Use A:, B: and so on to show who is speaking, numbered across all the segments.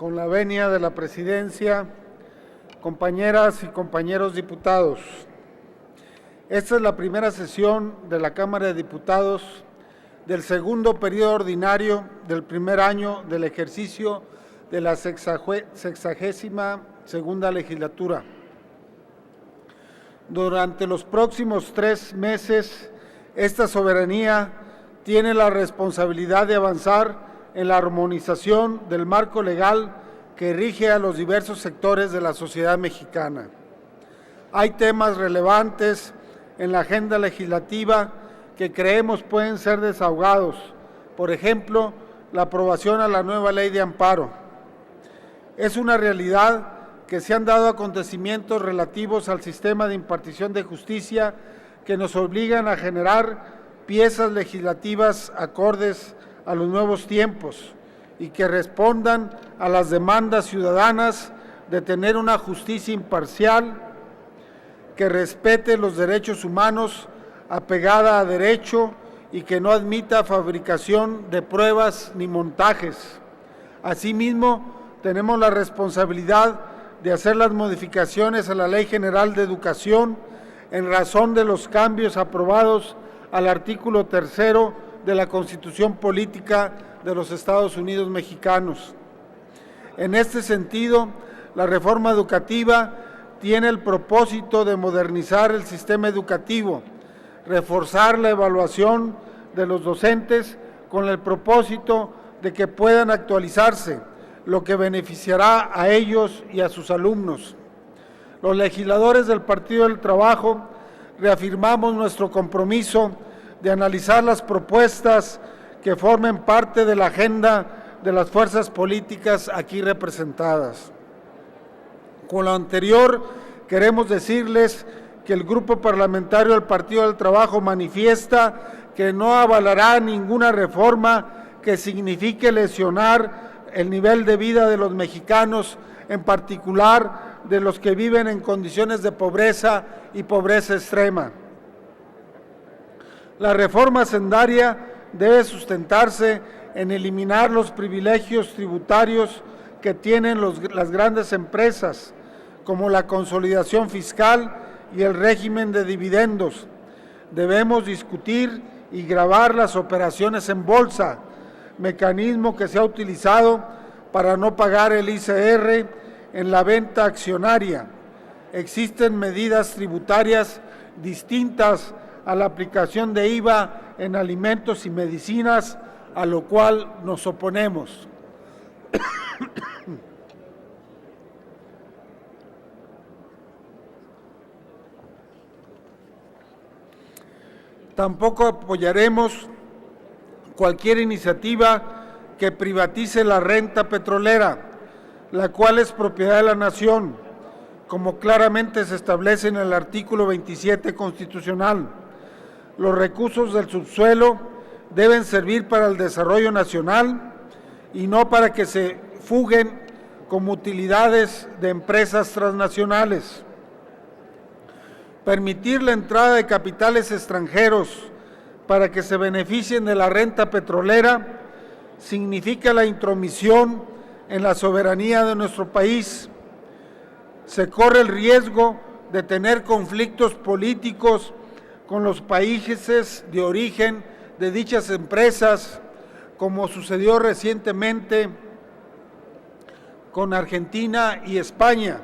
A: con la venia de la presidencia, compañeras y compañeros diputados. Esta es la primera sesión de la Cámara de Diputados del segundo periodo ordinario del primer año del ejercicio de la 62ª legislatura. Durante los próximos 3 meses, esta soberanía tiene la responsabilidad de avanzar en la armonización del marco legal que rige a los diversos sectores de la sociedad mexicana. Hay temas relevantes en la agenda legislativa que creemos pueden ser desahogados, por ejemplo, la aprobación a la nueva ley de amparo. Es una realidad que se han dado acontecimientos relativos al sistema de impartición de justicia que nos obligan a generar piezas legislativas acordes a los nuevos tiempos y que respondan a las demandas ciudadanas de tener una justicia imparcial que respete los derechos humanos, apegada a derecho y que no admita fabricación de pruebas ni montajes. Asimismo, tenemos la responsabilidad de hacer las modificaciones a la Ley General de Educación en razón de los cambios aprobados al artículo 3 de la Constitución Política de los Estados Unidos Mexicanos. En este sentido, la reforma educativa tiene el propósito de modernizar el sistema educativo, reforzar la evaluación de los docentes con el propósito de que puedan actualizarse, lo que beneficiará a ellos y a sus alumnos. Los legisladores del Partido del Trabajo reafirmamos nuestro compromiso de analizar las propuestas que formen parte de la agenda de las fuerzas políticas aquí representadas. Con lo anterior, queremos decirles que el Grupo Parlamentario del Partido del Trabajo manifiesta que no avalará ninguna reforma que signifique lesionar el nivel de vida de los mexicanos, en particular de los que viven en condiciones de pobreza y pobreza extrema. La reforma hacendaria debe sustentarse en eliminar los privilegios tributarios que tienen las grandes empresas, como la consolidación fiscal y el régimen de dividendos. Debemos discutir y gravar las operaciones en bolsa, mecanismo que se ha utilizado para no pagar el ICR en la venta accionaria. Existen medidas tributarias distintas a la aplicación de IVA en alimentos y medicinas, a lo cual nos oponemos. Tampoco apoyaremos cualquier iniciativa que privatice la renta petrolera, la cual es propiedad de la nación, como claramente se establece en el artículo 27 constitucional. Los recursos del subsuelo deben servir para el desarrollo nacional y no para que se fuguen como utilidades de empresas transnacionales. Permitir la entrada de capitales extranjeros para que se beneficien de la renta petrolera significa la intromisión en la soberanía de nuestro país. Se corre el riesgo de tener conflictos políticos con los países de origen de dichas empresas, como sucedió recientemente con Argentina y España.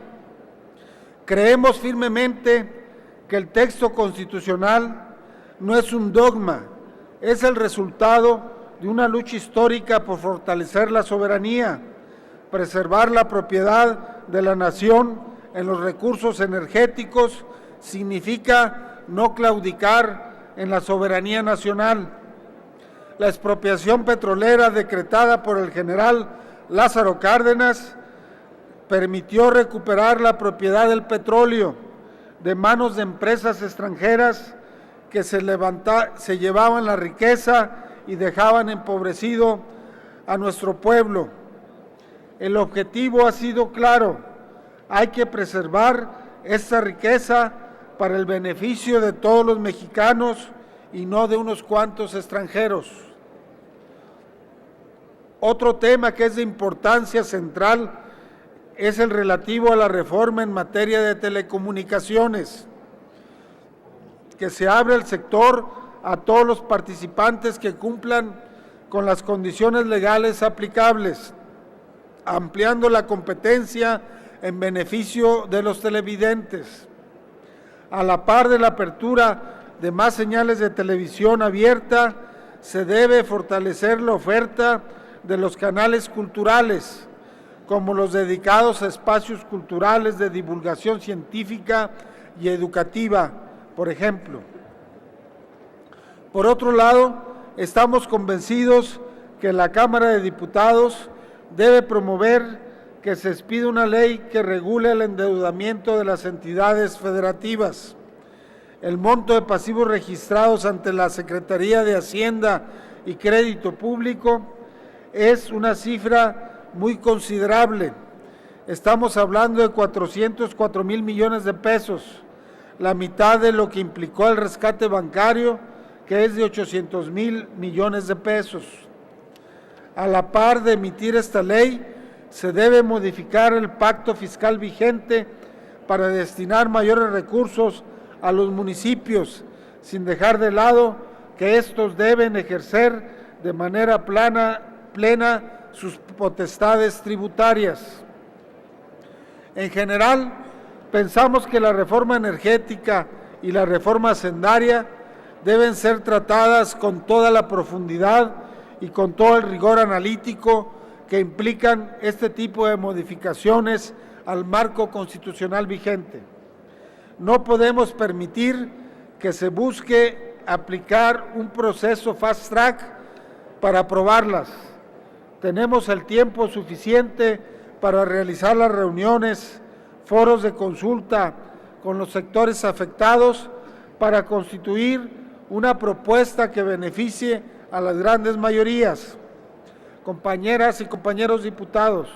A: Creemos firmemente que el texto constitucional no es un dogma, es el resultado de una lucha histórica por fortalecer la soberanía, preservar la propiedad de la nación en los recursos energéticos, significa no claudicar en la soberanía nacional. La expropiación petrolera decretada por el general Lázaro Cárdenas permitió recuperar la propiedad del petróleo de manos de empresas extranjeras que se llevaban la riqueza y dejaban empobrecido a nuestro pueblo. El objetivo ha sido claro: hay que preservar esta riqueza para el beneficio de todos los mexicanos y no de unos cuantos extranjeros. Otro tema que es de importancia central es el relativo a la reforma en materia de telecomunicaciones, que se abre el sector a todos los participantes que cumplan con las condiciones legales aplicables, ampliando la competencia en beneficio de los televidentes. A la par de la apertura de más señales de televisión abierta, se debe fortalecer la oferta de los canales culturales, como los dedicados a espacios culturales de divulgación científica y educativa, por ejemplo. Por otro lado, estamos convencidos que la Cámara de Diputados debe promover que se expida una ley que regule el endeudamiento de las entidades federativas. El monto de pasivos registrados ante la Secretaría de Hacienda y Crédito Público es una cifra muy considerable. Estamos hablando de 404 mil millones de pesos, la mitad de lo que implicó el rescate bancario, que es de 800 mil millones de pesos. A la par de emitir esta ley, se debe modificar el pacto fiscal vigente para destinar mayores recursos a los municipios, sin dejar de lado que estos deben ejercer de manera plena sus potestades tributarias. En general, pensamos que la reforma energética y la reforma hacendaria deben ser tratadas con toda la profundidad y con todo el rigor analítico que implican este tipo de modificaciones al marco constitucional vigente. No podemos permitir que se busque aplicar un proceso fast track para aprobarlas. Tenemos el tiempo suficiente para realizar las reuniones, foros de consulta con los sectores afectados para constituir una propuesta que beneficie a las grandes mayorías. Compañeras y compañeros diputados,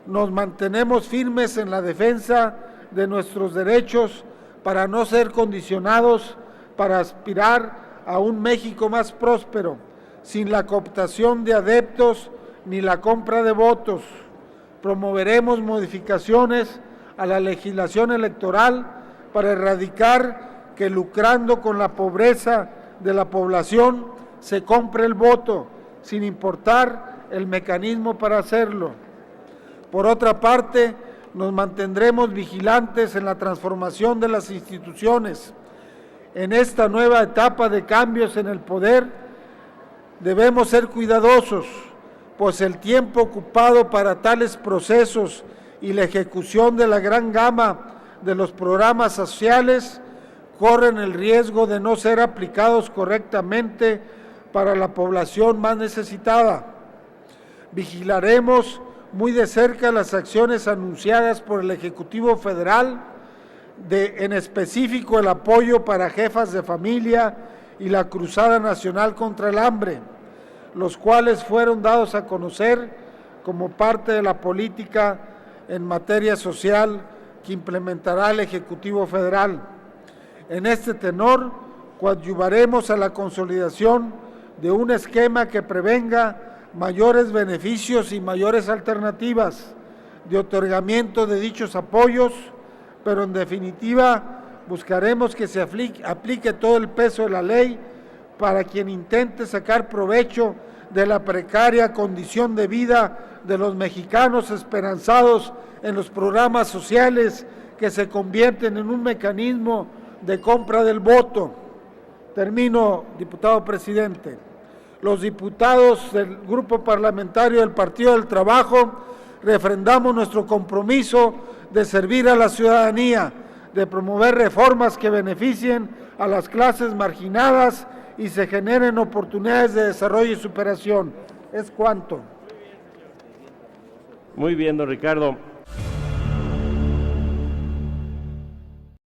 A: nos mantenemos firmes en la defensa de nuestros derechos para no ser condicionados para aspirar a un México más próspero, sin la cooptación de adeptos ni la compra de votos. Promoveremos modificaciones a la legislación electoral para erradicar que lucrando con la pobreza de la población se compre el voto, sin importar el mecanismo para hacerlo. Por otra parte, nos mantendremos vigilantes en la transformación de las instituciones. En esta nueva etapa de cambios en el poder, debemos ser cuidadosos, pues el tiempo ocupado para tales procesos y la ejecución de la gran gama de los programas sociales corren el riesgo de no ser aplicados correctamente para la población más necesitada. Vigilaremos muy de cerca las acciones anunciadas por el Ejecutivo Federal, en específico el apoyo para jefas de familia y la Cruzada Nacional contra el Hambre, los cuales fueron dados a conocer como parte de la política en materia social que implementará el Ejecutivo Federal. En este tenor, coadyuvaremos a la consolidación de un esquema que prevenga mayores beneficios y mayores alternativas de otorgamiento de dichos apoyos, pero en definitiva buscaremos que se aplique todo el peso de la ley para quien intente sacar provecho de la precaria condición de vida de los mexicanos esperanzados en los programas sociales que se convierten en un mecanismo de compra del voto. Termino, diputado presidente. Los diputados del Grupo Parlamentario del Partido del Trabajo refrendamos nuestro compromiso de servir a la ciudadanía, de promover reformas que beneficien a las clases marginadas y se generen oportunidades de desarrollo y superación. Es cuanto.
B: Muy bien, don Ricardo.